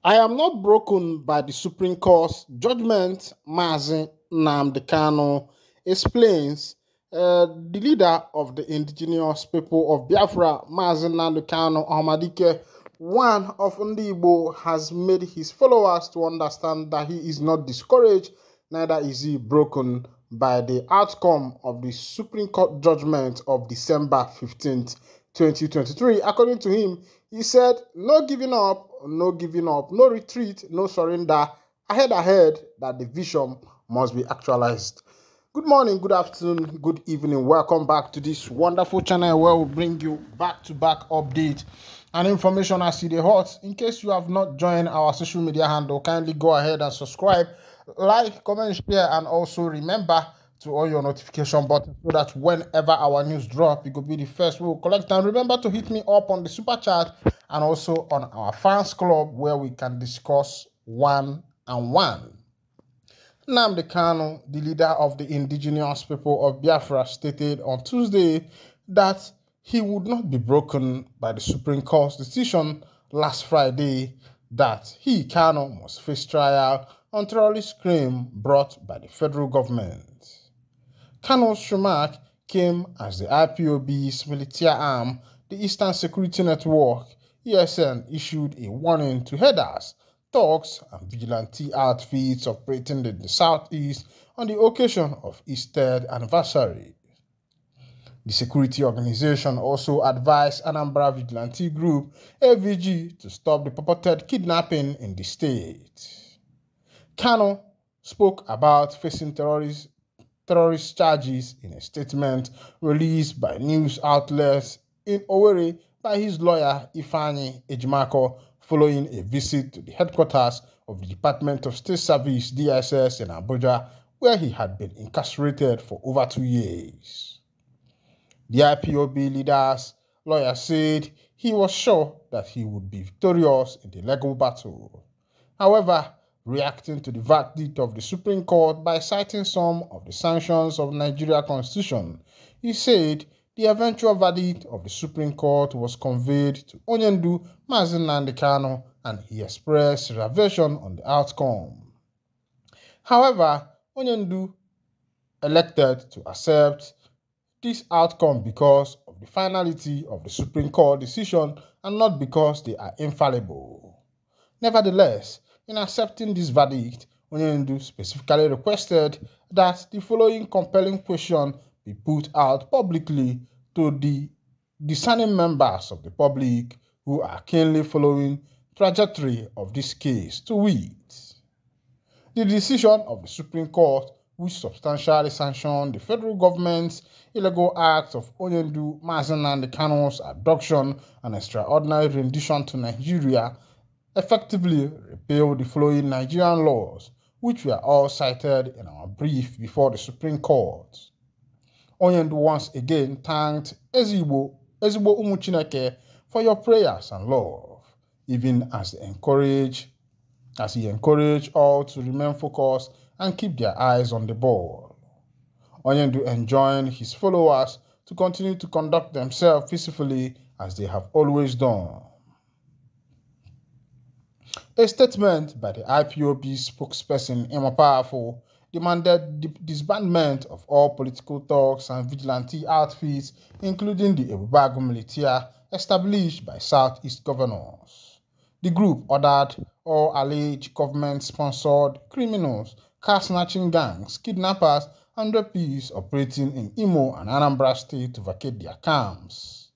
I am not broken by the Supreme Court's judgment, Mazi Nnamdi Kanu explains. The leader of the indigenous people of Biafra, Mazi Nnamdi Kanu Ahmadike, one of Ndi has made his followers to understand that he is not discouraged, neither is he broken by the outcome of the Supreme Court judgment of December 15th, 2023. According to him, he said, no giving up, no giving up, no retreat, no surrender, ahead, that the vision must be actualized. Good morning, good afternoon, good evening. Welcome back to this wonderful channel where we bring you back-to-back update and information as it is hot. In case you have not joined our social media handle, kindly go ahead and subscribe, like, comment, share, and also remember to all your notification button so that whenever our news drop, you could be the first we will collect. And remember to hit me up on the super chat and also on our fans club where we can discuss one-on-one. Nnamdi Kanu, the leader of the indigenous people of Biafra, stated on Tuesday that he would not be broken by the Supreme Court's decision last Friday that he, Kanu, must face trial on terrorist claim brought by the federal government. Kanu's remark came as the IPOB's military arm, the Eastern Security Network, ESN, issued a warning to headers, thugs, and vigilante outfits operating in the southeast on the occasion of its third anniversary. The security organization also advised Anambra Vigilante Group, AVG, to stop the purported kidnapping in the state. Kanu spoke about facing terrorist charges in a statement released by news outlets in Owerri by his lawyer Ifeanyi Ejimako following a visit to the headquarters of the Department of State Service DSS in Abuja, where he had been incarcerated for over 2 years. The IPOB leader's lawyer said he was sure that he would be victorious in the legal battle. However, reacting to the verdict of the Supreme Court by citing some of the sanctions of Nigeria Constitution, he said the eventual verdict of the Supreme Court was conveyed to Onyendu Mazi Nnamdi Kanu, and he expressed reservation on the outcome. However, Onyendu elected to accept this outcome because of the finality of the Supreme Court decision and not because they are infallible. Nevertheless, in accepting this verdict, Onyendu specifically requested that the following compelling question be put out publicly to the discerning members of the public who are keenly following the trajectory of this case, to wit: the decision of the Supreme Court, which substantially sanctioned the federal government's illegal act of Onyendu Mazi Nnamdi Kanu's abduction and extraordinary rendition to Nigeria, effectively repealed the following Nigerian laws, which were all cited in our brief before the Supreme Court. Onyendu once again thanked Ezigbo Umuchineke for your prayers and love, even as he encouraged all to remain focused and keep their eyes on the ball. Onyendu enjoined his followers to continue to conduct themselves peacefully as they have always done. A statement by the IPOB spokesperson, Emma Powerful, demanded the disbandment of all political thugs and vigilante outfits, including the Ebubagu militia established by Southeast governors. The group ordered all alleged government-sponsored criminals, car-snatching gangs, kidnappers, and rapists operating in Imo and Anambra State to vacate their camps.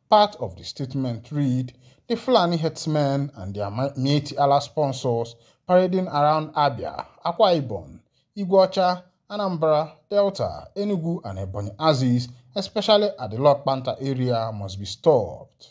Part of the statement read, the Fulani headsmen and their Mieti Allah sponsors parading around Abia, Akwa Ibom, Iguacha, Anambra, Delta, Enugu, and Ebonyi Aziz, especially at the Lord Panther area, must be stopped.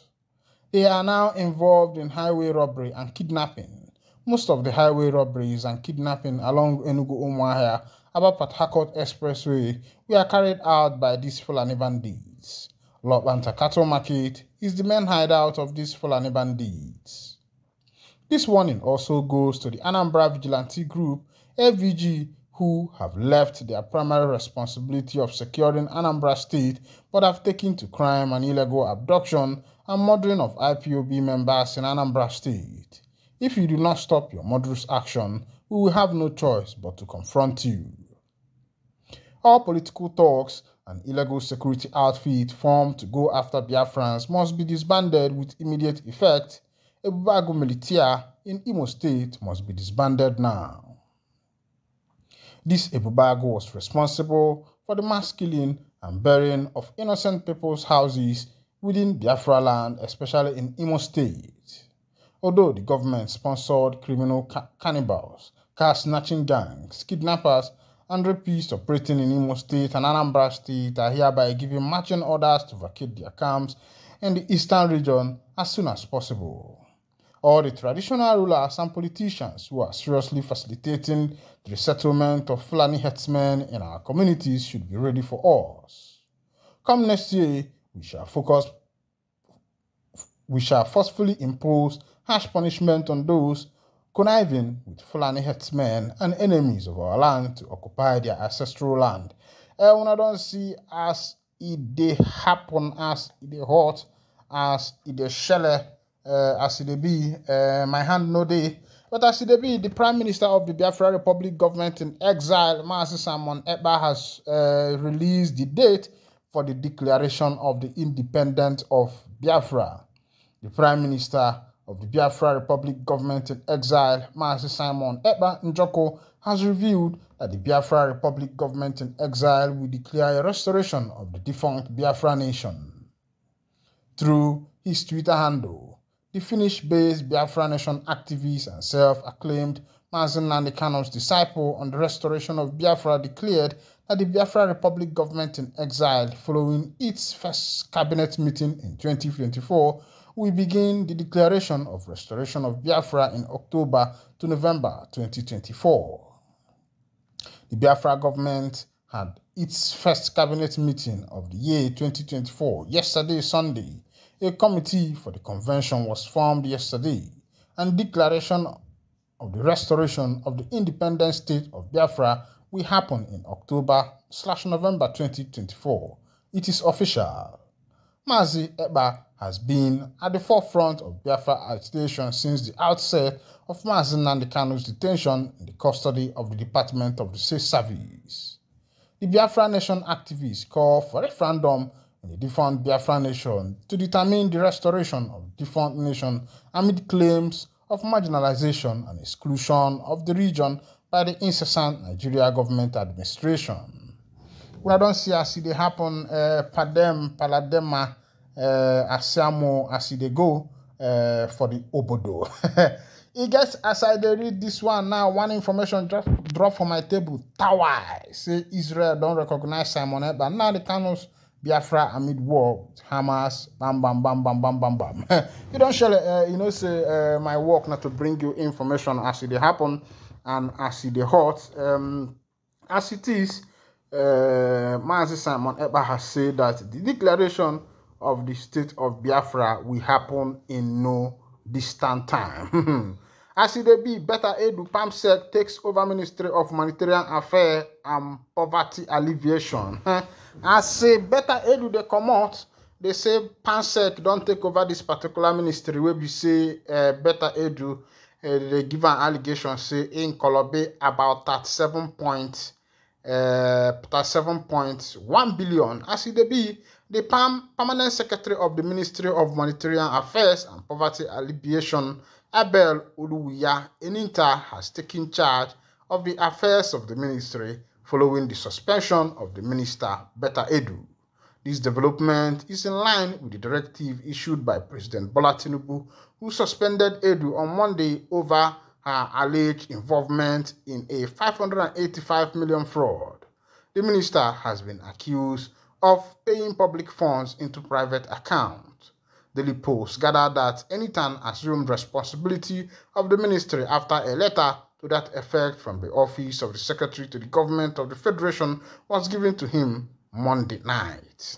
They are now involved in highway robbery and kidnapping. Most of the highway robberies and kidnapping along Enugu-Umuahia, about Port Harcourt Expressway, were carried out by these Fulani bandits. Lord Panther Cattle Market is the main hideout of these Fulani bandits. This warning also goes to the Anambra Vigilante Group, AVG, who have left their primary responsibility of securing Anambra State but have taken to crime and illegal abduction and murdering of IPOB members in Anambra State. If you do not stop your murderous action, we will have no choice but to confront you. All political talks and illegal security outfits formed to go after Biafrans must be disbanded with immediate effect. Ebubago Militia in Imo State must be disbanded now. This Ebubago was responsible for the mass killing and burying of innocent people's houses within Biafra land, especially in Imo State. Although the government sponsored criminal cannibals, car-snatching gangs, kidnappers, and rapists operating in Imo State and Anambra State are hereby given marching orders to vacate their camps in the eastern region as soon as possible. All the traditional rulers and politicians who are seriously facilitating the resettlement of Fulani herdsmen in our communities should be ready for us. Come next year, we shall forcefully impose harsh punishment on those conniving with Fulani herdsmen and enemies of our land to occupy their ancestral land. When I don't see as it dey happen, as it dey hot, as it dey shelle, as it dey be, my hand no dey. But as it dey be, the Prime Minister of the Biafra Republic government in exile, Mazi Simon Ekpa, has released the date for the declaration of the independence of Biafra. The Prime Minister of the Biafra Republic government in exile, Mazi Simon Ekpa Njoko, has revealed that the Biafra Republic government in exile will declare a restoration of the defunct Biafra nation. Through his Twitter handle, the Finnish-based Biafra Nation activist and self-acclaimed Mazi Nnamdi Kanu's disciple on the restoration of Biafra declared that the Biafra Republic government in exile, following its first cabinet meeting in 2024, will begin the declaration of restoration of Biafra in October to November 2024. The Biafra government had its first cabinet meeting of the year 2024 yesterday, Sunday. A committee for the convention was formed yesterday, and declaration of the restoration of the independent state of Biafra will happen in October/November 2024. It is official. Mazi Ekpa has been at the forefront of Biafra agitation since the outset of Mazi Nnamdi Kanu's detention in the custody of the Department of the State Service. The Biafra Nation activists call for a referendum in the defunct Biafra nation to determine the restoration of the defunct nation amid claims of marginalization and exclusion of the region by the incessant Nigeria government administration. When I don't see as it happen, Paladema, Asiamo, as they go for the Obodo. It gets, as I read this one now, one information just dropped from my table. Tawai say Israel don't recognize Simon Ekpa. Now the Kanus Biafra amid war with Hamas. Bam, bam, bam, bam, bam, bam, bam. You don't share, say my work not to bring you information as it happen and as it hot. As it is. Mazi Simon Ekpa has said that the declaration of the state of Biafra will happen in no distant time. As it be, Betta Edu PAMSEC takes over Ministry of Humanitarian Affairs and Poverty Alleviation. As say Betta Edu they come out, they say PAMSEC don't take over this particular ministry where we say Betta Edu they give an allegation say in Kolobe about 37.1 billion. As it be, the permanent secretary of the Ministry of Humanitarian Affairs and Poverty Alleviation, Abel Oluwiya Eninta, has taken charge of the affairs of the ministry following the suspension of the minister Betta Edu. This development is in line with the directive issued by President Bola Tinubu, who suspended Edu on Monday over her alleged involvement in a 585 million fraud. The minister has been accused of paying public funds into private accounts. Daily Post gathered that Enitan assumed responsibility of the ministry after a letter to that effect from the office of the Secretary to the Government of the Federation was given to him Monday night.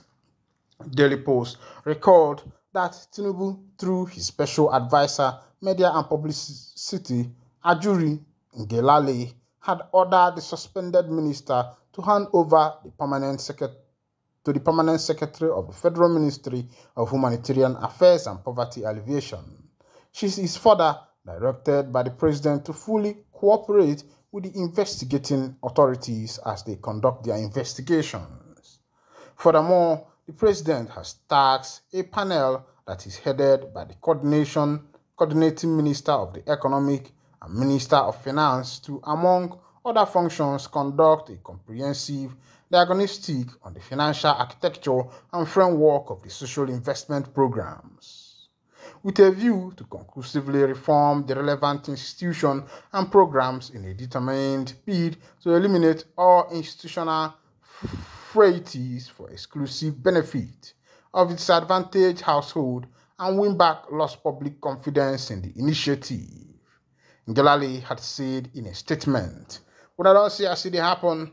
Daily Post recalled that Tinubu, through his special advisor, Media and Publicity, Ajuri Ngelale, had ordered the suspended minister to hand over the permanent secretary of the Federal Ministry of Humanitarian Affairs and Poverty Alleviation. She is further directed by the president to fully cooperate with the investigating authorities as they conduct their investigations. Furthermore, the president has tasked a panel that is headed by the coordinating Minister of the Economic and Minister of Finance to, among other functions, conduct a comprehensive diagnostic on the financial architecture and framework of the social investment programs, with a view to conclusively reform the relevant institutions and programs in a determined bid to eliminate all institutional frailties for exclusive benefit of the disadvantaged household and win back lost public confidence in the initiative. Ngelale had said in a statement, "When I don't see it happen,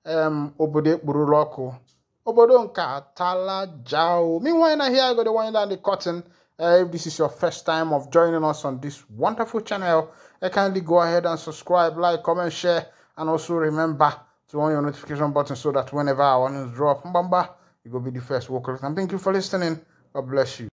Obode Buruloko, Obodo nka tala jao." Meanwhile, here I go to wind down the curtain. If this is your first time of joining us on this wonderful channel, kindly go ahead and subscribe, like, comment, share, and also remember to on your notification button so that whenever I want to drop, you will be the first to walk. And thank you for listening. God bless you.